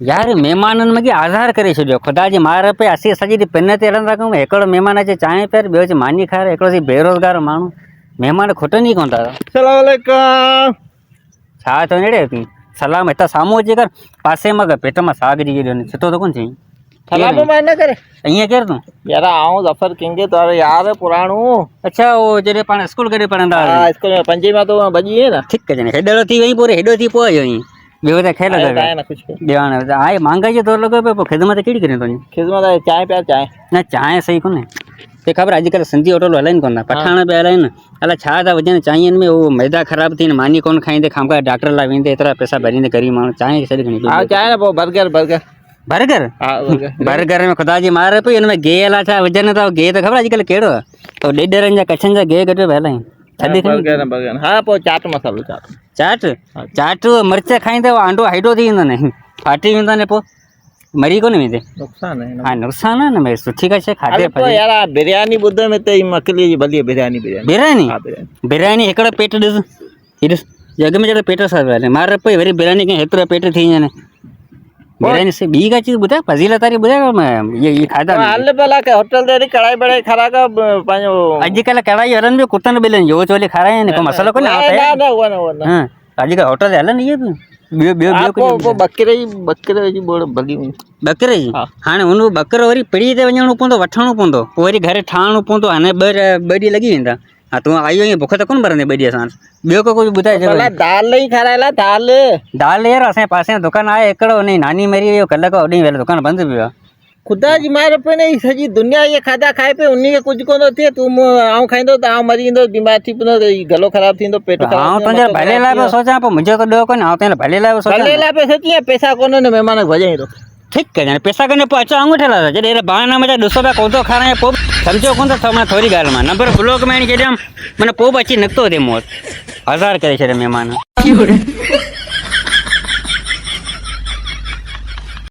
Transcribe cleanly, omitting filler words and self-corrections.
यार मेहमाननि में आज़ार करे छॾियो ख़ुदा जी मार पे असीं सॼी ॾींहुं पिन ते हलंदा कयूं हिकिड़ो महिमान अचे चांहि पीआरे ॿियो अचे मानी खाए हिकिड़ो अची बेरोज़गार माण्हू महिमान खुटनि ई कोन था सलामकुम। छा थियो नेड़े तूं सलाम हितां साम्हूं अची कर पासे मां पेट मां साग जी ॾियो सुठो त कोन चई सलाम मैं न करे ईअं केरु तूं यार आऊं जफर किंग तो यार पुराणो। अच्छा उहो जॾहिं पाण स्कूल गॾु पढ़ंदा हुआसीं हाँ स्कूल में पंजी में तो बजी है ना। ठीकु आहे हेॾो थी वई पूरे हेॾो थी पोइ आयो आहीं ॿियो त खेल है ना कुछ ॾियण आहे महांगाई जो दौर लॻो पियो पोइ ख़िदमत कहिड़ी करियूं तुंहिंजी खिदमत है चाय प्यार चाय न चांहि सही कोन्हे तोखे ख़बर अॼुकल्ह सिंधी होटल हलाइनि कोन था पठाण पिया हलाइनि अलाए छा था विझनि चांहियुनि में उहो मैदा ख़राबु थी मानी कोन खाईंदे खामखा डॉक्टर लाइ वेंदे एतिरा पैसा भरींदे ग़रीब माण्हू चांहि सॼी घणी हाँ चाय ना वो बर्गर बर्गर बर्गर हाँ बर्गर बर्गर में ख़ुदा जी मार पई हिन में गे अलाए छा विझनि था गे त ख़बर अॼुकल्ह कहिड़ो आहे तो ॾेढरनि जा कच्छनि जा गे कढियो पिया हलाइनि छॾे बर्गर बर्गर हाँ वो चाट मसालो चाट चाट चाट मिर्च खाईंदे आंडो हेॾो थी वेंदो न फाटी वेंदो ने पोइ मरी कोन वेंदे नुकसान है हाँ नुक़सान आहे न भई सुठी का शइ खाधे तो यार बिरयानी ॿुध में त मकली जी भली बिरयानी बिरयानी हाँ बिरयानी बिरयानी हिकिड़ो पेट ॾिस हीअ ॾिस जग में जहिड़ो पेट सां हले मार पई वरी बिरयानी कई हेतिरो पेट थी वञे बिरयानी से ॿी का चीज़ ॿुधाए फज़ीलत वारी ॿुधाए ये खाधा हल भला के होटल ते कढ़ाई बड़ाई खरा का पंहिंजो अॼुकल्ह कढ़ाई हलनि पियो कुतनि ॿिलनि जो चोले खाराए को मसालो कोन्हे हाँ अॼुकल्ह होटल हलनि इहे बि ॿियो ॿियो ॿियो कुझु बकरे जी बोड़ भली बकरे जी हाणे हुन बकरो वरी पिड़ी ते वञणो पवंदो वठणो पवंदो पोइ वरी घर ठाहिणो पवंदो हाणे ॿ ॾींहं लॻी वेंदा हा तूं आयो आहीं बुख त कोन भरंदे ॿ ॾींहं सां ॿियो को कुझु ॿुधाए दाल ही खारायला दाल दाल यार असांजे पासे में दुकानु आहे हिकिड़ो हुन जी नानी मरी वियो कल्ह खां होॾीं वेल दुकानु बंदि पियो आहे खुदा जी मार पे नहीं सॼी दुनिया ये खाधा खाए पे उन्हीं के कुछ को थिए तू आऊं खाईंदो त आऊं मरी वेंदो बीमार थी पवंदो गलो ख़राब थींदो पेट हाँ तुंहिंजे भले लाइ पियो सोचां पोइ मुंहिंजो त ॾियो कोन्हे तुंहिंजे भले लाइ पियो सोचां भले लाइ पे सोची पैसा कोन न महिमान भॼाई थो ठीकु आहे पैसा कने पोइ अचो आङूठे लाइ जॾहिं बहाना मज़ा ॾिसो पिया कोन थो खाराए पोइ सम्झो कोन थो मां थोरी ॻाल्हि मां नंबर ब्लॉक में छॾियमि माना पोइ बि अची निकितो थिए मूं वटि हज़ार करे छॾिया महिमान